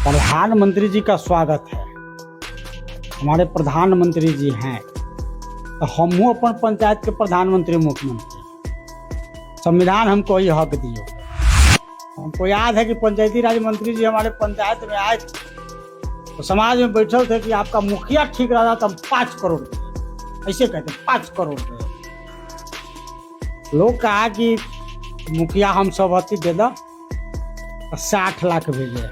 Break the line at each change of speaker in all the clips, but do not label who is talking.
प्रधानमंत्री जी का स्वागत है। हमारे प्रधानमंत्री जी हैं तो हमहू अपन पंचायत के प्रधानमंत्री मुख्यमंत्री। संविधान हमको ये हक दिए। हमको याद है कि पंचायती राज मंत्री जी हमारे पंचायत में आए थे तो समाज में बैठे थे कि आपका मुखिया ठीक रहा तो हम 5 करोड़ दें। ऐसे कहते 5 करोड़ दें। लोग कहा कि मुखिया हम सब अति दे दो 60 लाख भेजे।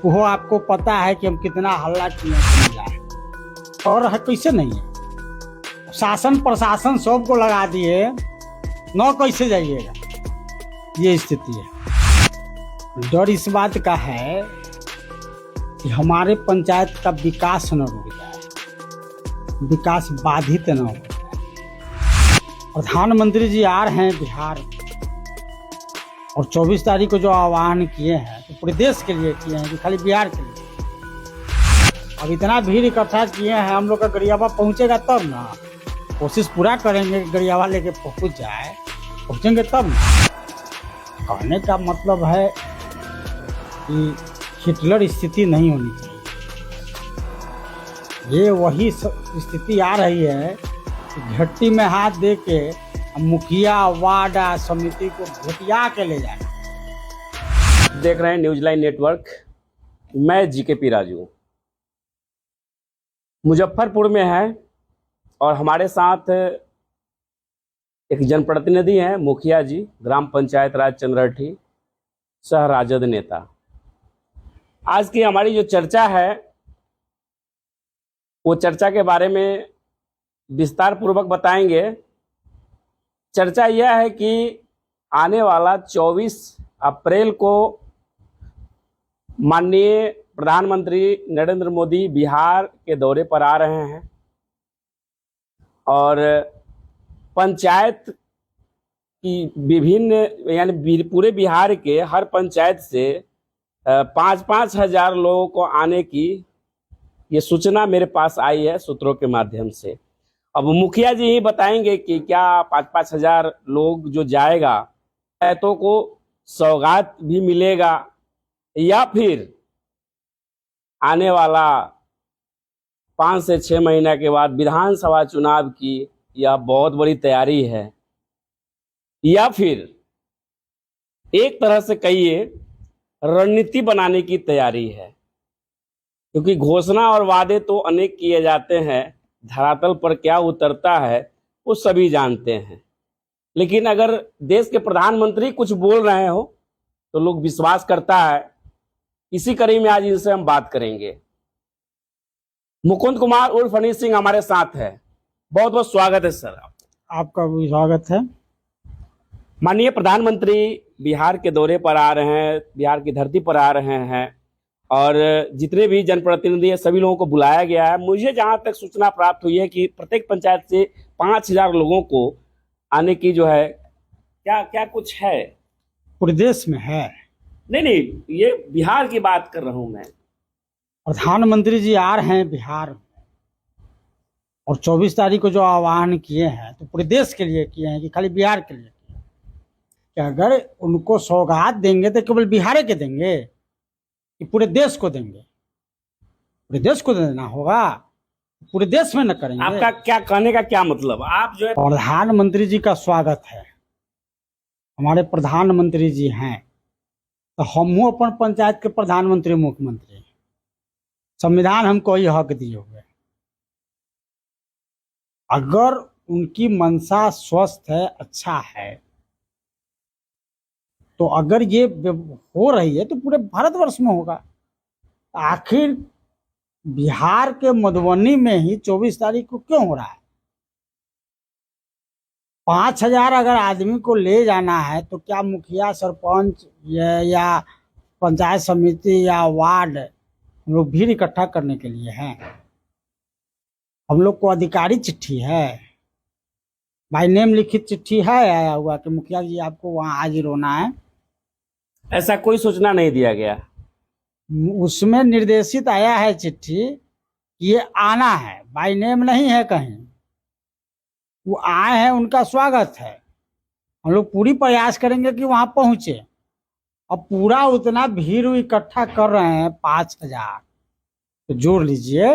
वो आपको पता है कि हम कितना हल्ला किए मिला है और कैसे नहीं है। शासन प्रशासन सबको लगा दिए, नौ कैसे जाइएगा, ये स्थिति है। डर इस बात का है कि हमारे पंचायत का विकास न रुक जाए, विकास बाधित न हो जाए। प्रधानमंत्री जी आ रहे हैं बिहार और 24 तारीख को जो आह्वान किए हैं तो पूरे देश के लिए किए हैं कि खाली बिहार के लिए। अब इतना भीड़ इकट्ठा किए हैं, हम लोग का गरियाबा पहुंचेगा तब ना। कोशिश पूरा करेंगे कि गरियाबा लेके पहुंच जाए, पहुंचेंगे तब ना। कहने का मतलब है कि हिटलर स्थिति नहीं होनी चाहिए। ये वही स्थिति आ रही है कि घट्टी में हाथ दे के मुखिया वार्ड समिति को घटिया के ले जाए।
देख रहे हैं न्यूज लाइन नेटवर्क। मैं जीकेपी राजू मुजफ्फरपुर में है और हमारे साथ एक जनप्रतिनिधि हैं, मुखिया जी, ग्राम पंचायत राज चंद्रहट्टी, सह राजद नेता। आज की हमारी जो चर्चा है वो चर्चा के बारे में विस्तार पूर्वक बताएंगे। चर्चा यह है कि आने वाला 24 अप्रैल को माननीय प्रधानमंत्री नरेंद्र मोदी बिहार के दौरे पर आ रहे हैं और पंचायत की विभिन्न यानी पूरे बिहार के हर पंचायत से 5-5 हजार लोगों को आने की ये सूचना मेरे पास आई है सूत्रों के माध्यम से। अब मुखिया जी ही बताएंगे कि क्या 5-5 हजार लोग जो जाएगा पंचायतों को सौगात भी मिलेगा या फिर आने वाला 5 से 6 महीना के बाद विधानसभा चुनाव की यह बहुत बड़ी तैयारी है, या फिर एक तरह से कहिए रणनीति बनाने की तैयारी है। क्योंकि घोषणा और वादे तो अनेक किए जाते हैं, धरातल पर क्या उतरता है वो सभी जानते हैं। लेकिन अगर देश के प्रधानमंत्री कुछ बोल रहे हो तो लोग विश्वास करता है। इसी कड़ी में आज इनसे हम बात करेंगे। मुकुंद कुमार उर्फ हनी सिंह हमारे साथ है। बहुत बहुत स्वागत है सर।
आपका भी स्वागत है।
माननीय प्रधानमंत्री बिहार के दौरे पर आ रहे हैं, बिहार की धरती पर आ रहे हैं और जितने भी जनप्रतिनिधि है सभी लोगों को बुलाया गया है। मुझे जहां तक सूचना प्राप्त हुई है कि प्रत्येक पंचायत से 5000 लोगों को आने की जो है क्या क्या कुछ है,
पूरे देश में है।
नहीं, ये बिहार की बात कर रहा हूं मैं।
प्रधानमंत्री जी आ रहे हैं बिहार में और 24 तारीख को जो आह्वान किए हैं तो पूरे देश के लिए किए हैं कि खाली बिहार के लिए किए हैं। कि अगर उनको सौगात देंगे तो केवल बिहार के देंगे कि पूरे देश को देंगे? पूरे देश को देना होगा, पूरे देश में न करेंगे।
आपका क्या कहने का क्या मतलब? आप जो है
प्रधानमंत्री जी का स्वागत है। हमारे प्रधानमंत्री जी हैं तो हमहू अपन पंचायत के प्रधानमंत्री मुख्यमंत्री। संविधान हमको ये हक दिए हुए। अगर उनकी मंशा स्वस्थ है, अच्छा है, तो अगर ये हो रही है तो पूरे भारतवर्ष में होगा। आखिर बिहार के मधुबनी में ही 24 तारीख को क्यों हो रहा है? 5000 अगर आदमी को ले जाना है तो क्या मुखिया, सरपंच या पंचायत समिति या वार्ड हम लोग भीड़ इकट्ठा करने के लिए हैं? हम लोग को अधिकारी चिट्ठी है, बाय नेम लिखित चिट्ठी है आया हुआ कि मुखिया जी आपको वहाँ हाजिर होना है?
ऐसा कोई सूचना नहीं दिया गया।
उसमें निर्देशित आया है चिट्ठी कि ये आना है, बाय नेम नहीं है कहीं। वो आए हैं, उनका स्वागत है। हम लोग पूरी प्रयास करेंगे कि वहाँ पहुँचे अब पूरा उतना भीड़ इकट्ठा कर रहे हैं 5,000, तो जोड़ लीजिए।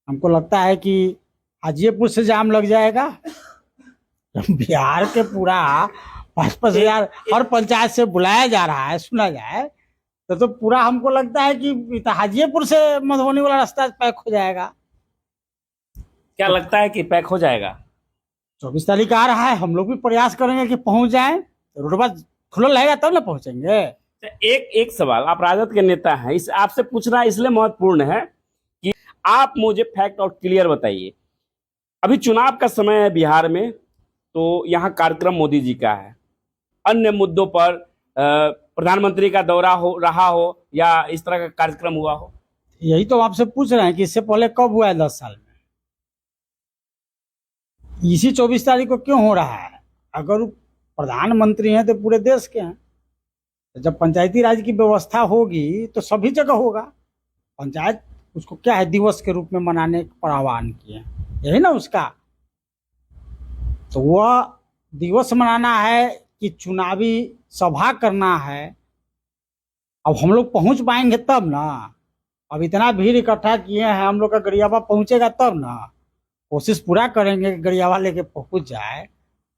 हमको लगता है कि हाजीपुर से जाम लग जाएगा। बिहार के पूरा 5,000 हर पंचायत से बुलाया जा रहा है, सुना जाए तो पूरा हमको लगता है कि हाजीपुर से मधुबनी वाला रास्ता पैक हो जाएगा।
क्या लगता है कि पैक हो जाएगा?
24 तारीख आ रहा है, हम लोग भी प्रयास करेंगे कि पहुंच जाएं। रोडवा खुला रहेगा तब ना पहुंचेंगे।
एक सवाल, आप राजद के नेता हैं, इस आपसे पूछना इसलिए महत्वपूर्ण है कि आप मुझे फैक्ट और क्लियर बताइए। अभी चुनाव का समय है बिहार में, तो यहाँ कार्यक्रम मोदी जी का है, अन्य मुद्दों पर प्रधानमंत्री का दौरा हो रहा हो या इस तरह का कार्यक्रम हुआ हो?
यही तो आपसे पूछ रहे हैं कि इससे पहले कब हुआ है 10 साल में? इसी 24 तारीख को क्यों हो रहा है? अगर वो प्रधानमंत्री हैं तो पूरे देश के हैं, तो जब पंचायती राज की व्यवस्था होगी तो सभी जगह होगा। पंचायत उसको क्या है, दिवस के रूप में मनाने पर आह्वान किए, यही ना उसका। तो वह दिवस मनाना है कि चुनावी सभा करना है? अब हम लोग पहुंच पाएंगे तब ना। अब इतना भीड़ इकट्ठा किए हैं, हम लोग का गरियाबा पहुंचेगा तब ना। कोशिश पूरा करेंगे कि गरियाबा लेके पहुंच जाए,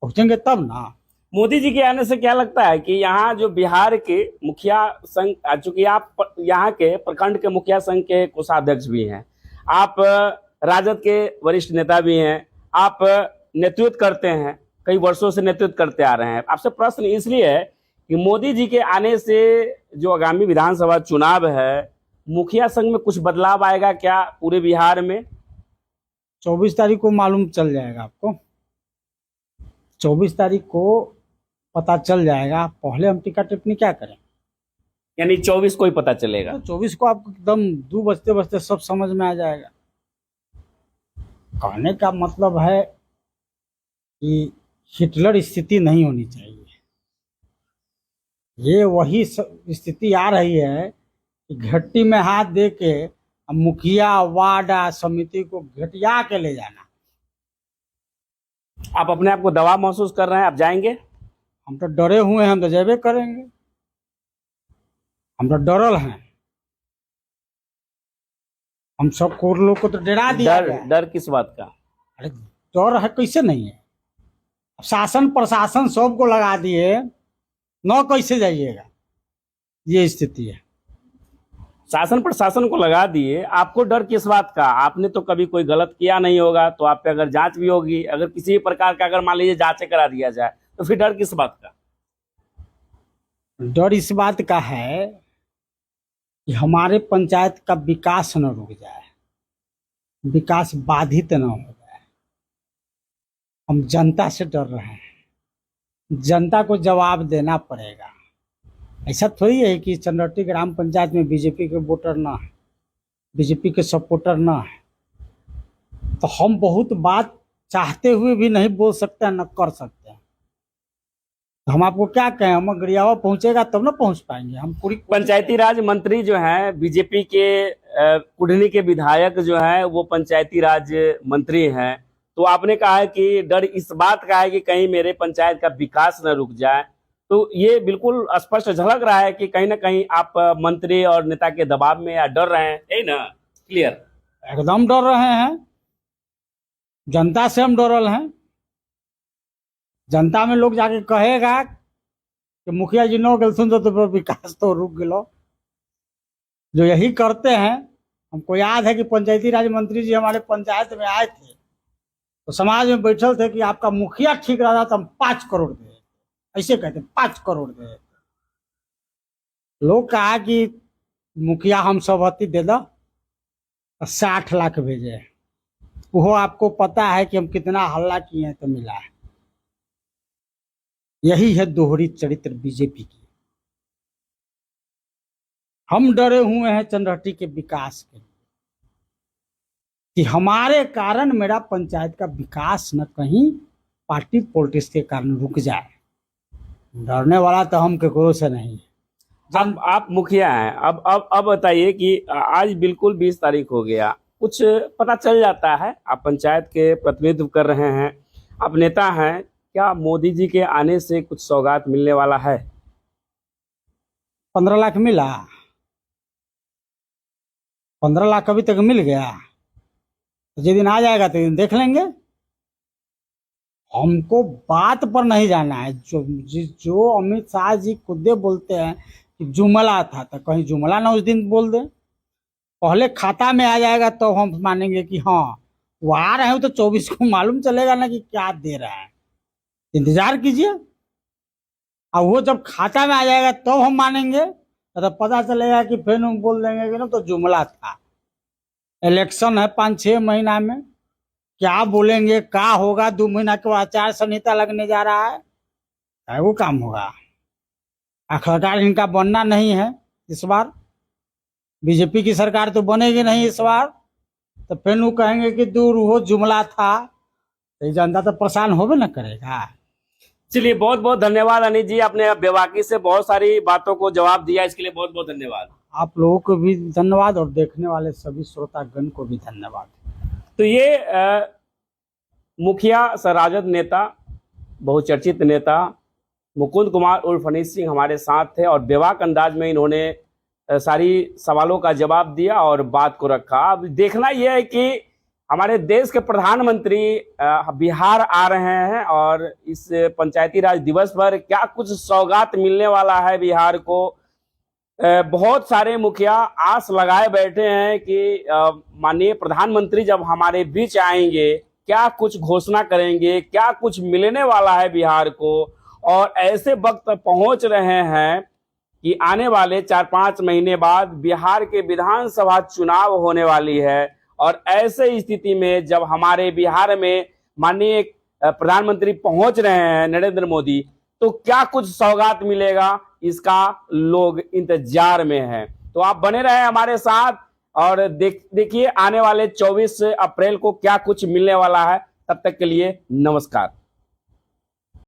पहुंचेंगे तब ना।
मोदी जी के आने से क्या लगता है कि यहाँ जो बिहार के मुखिया संघ, चूंकि आप यहाँ के प्रखंड के मुखिया संघ के कोषाध्यक्ष भी हैं, आप राजद के वरिष्ठ नेता भी हैं, आप नेतृत्व करते हैं, कई वर्षों से नेतृत्व करते आ रहे हैं, आपसे प्रश्न इसलिए है कि मोदी जी के आने से जो आगामी विधानसभा चुनाव है, मुखिया संघ में कुछ बदलाव आएगा क्या पूरे बिहार में?
24 तारीख को मालूम चल जाएगा आपको। 24 तारीख को पता चल जाएगा। पहले हम टिकट टिप्पणी क्या करें?
यानी 24 को ही पता चलेगा?
तो 24 को आपको एकदम 2 बजते बजते सब समझ में आ जाएगा। कहने का मतलब है कि हिटलर स्थिति नहीं होनी चाहिए। ये वही स्थिति आ रही है कि घट्टी में हाथ दे के मुखिया वार्ड समिति को घटिया के ले जाना।
आप अपने आप को दबाव महसूस कर रहे हैं? आप जाएंगे?
हम तो डरे हुए हैं, हम तो जैबे करेंगे। हम तो डरल हैं। हम सब लोग को तो डरा दिया गया।
डर किस बात का?
अरे डर है कैसे नहीं है? शासन प्रशासन सबको लगा दिए, न कैसे जाइएगा? ये स्थिति है।
शासन प्रशासन को लगा दिए, आपको डर किस बात का? आपने तो कभी कोई गलत किया नहीं होगा, तो आप पे अगर जांच भी होगी, अगर किसी प्रकार का अगर मान लीजिए जांच करा दिया जाए, तो फिर डर किस बात का?
डर इस बात का है कि हमारे पंचायत का विकास न रुक जाए, विकास बाधित न हो जाए। हम जनता से डर रहे हैं, जनता को जवाब देना पड़ेगा। ऐसा थोड़ी है कि चंद्रटी ग्राम पंचायत में बीजेपी के वोटर ना है, बीजेपी के सपोर्टर ना है, तो हम बहुत बात चाहते हुए भी नहीं बोल सकते हैं, न कर सकते हैं। तो हम आपको क्या कहें? हम गरियावा पहुंचेगा तब ना पहुंच पाएंगे। हम पूरी
पंचायती राज मंत्री जो हैं, बीजेपी के कुढ़नी के विधायक जो हैं, वो पंचायती राज मंत्री हैं, तो आपने कहा है कि डर इस बात का है कि कहीं मेरे पंचायत का विकास न रुक जाए, तो ये बिल्कुल स्पष्ट झलक रहा है कि कहीं ना कहीं आप मंत्री और नेता के दबाव में या डर रहे हैं, है ना? क्लियर?
एकदम डर रहे हैं। जनता से हम डरल हैं। जनता में लोग जाके कहेगा कि मुखिया जी न गलथुन तो विकास तो रुक गलो। जो यही करते हैं। हमको याद है कि पंचायती राज मंत्री जी हमारे पंचायत में आए थे, तो समाज में बैठल थे कि आपका मुखिया ठीक रहा तो हम 5 करोड़ दे, ऐसे कहते 5 करोड़ दे। लोग कहा कि मुखिया हम सहमति दे दो, 60 लाख भेजे। वो आपको पता है कि हम कितना हल्ला किए हैं तो मिला है। यही है दोहरी चरित्र बीजेपी की। हम डरे हुए हैं चंद्रहट्टी के विकास के लिए कि हमारे कारण मेरा पंचायत का विकास न कहीं पार्टी पॉलिटिक्स के कारण रुक जाए। डरने वाला तो हम केकरो से नहीं है।
अब आप मुखिया हैं, अब बताइए कि आज बिल्कुल 20 तारीख हो गया, कुछ पता चल जाता है, आप पंचायत के प्रतिनिधित्व कर रहे हैं, आप नेता हैं, क्या मोदी जी के आने से कुछ सौगात मिलने वाला है?
15 लाख मिला? 15 लाख अभी तक मिल गया? जिस दिन आ जाएगा तो दिन देख लेंगे। हमको बात पर नहीं जाना है। जो अमित शाह जी खुद बोलते हैं कि जुमला था, तो कहीं जुमला ना उस दिन बोल दे। पहले खाता में आ जाएगा तो हम मानेंगे कि हाँ वो आ रहे हैं, तो 24 को मालूम चलेगा ना कि क्या दे रहा है। इंतजार कीजिए, और वो जब खाता में आ जाएगा तो हम मानेंगे। तो पता चलेगा कि फिर हम बोल देंगे कि ना तो जुमला था। इलेक्शन है 5-6 महीना में, क्या बोलेंगे, क्या होगा? 2 महीना के बाद आचार संहिता लगने जा रहा है, वो काम होगा। आखिरकार इनका बनना नहीं है इस बार। बीजेपी की सरकार तो बनेगी नहीं इस बार। तो फिर वो कहेंगे कि दूर वो जुमला था, तो जनता तो परेशान होबे न करेगा।
चलिए, बहुत बहुत धन्यवाद अनिल जी, आपने बेबाकी से बहुत सारी बातों को जवाब दिया, इसके लिए बहुत बहुत धन्यवाद।
आप लोगों को भी धन्यवाद, और देखने वाले सभी श्रोतागण को भी धन्यवाद।
तो ये मुखिया राजद नेता, बहुचर्चित नेता मुकुंद कुमार उर्फ अनिल सिंह हमारे साथ थे, और बेबाक अंदाज में इन्होंने सारी सवालों का जवाब दिया और बात को रखा। अब देखना यह है कि हमारे देश के प्रधानमंत्री बिहार आ रहे हैं, और इस पंचायती राज दिवस पर क्या कुछ सौगात मिलने वाला है बिहार को। बहुत सारे मुखिया आस लगाए बैठे हैं कि माननीय प्रधानमंत्री जब हमारे बीच आएंगे क्या कुछ घोषणा करेंगे, क्या कुछ मिलने वाला है बिहार को। और ऐसे वक्त पहुंच रहे हैं कि आने वाले 4-5 महीने बाद बिहार के विधानसभा चुनाव होने वाली है, और ऐसे स्थिति में जब हमारे बिहार में माननीय प्रधानमंत्री पहुंच रहे हैं नरेंद्र मोदी, तो क्या कुछ सौगात मिलेगा, इसका लोग इंतजार में हैं। तो आप बने रहे हमारे साथ, और देखिए आने वाले 24 अप्रैल को क्या कुछ मिलने वाला है। तब तक के लिए नमस्कार।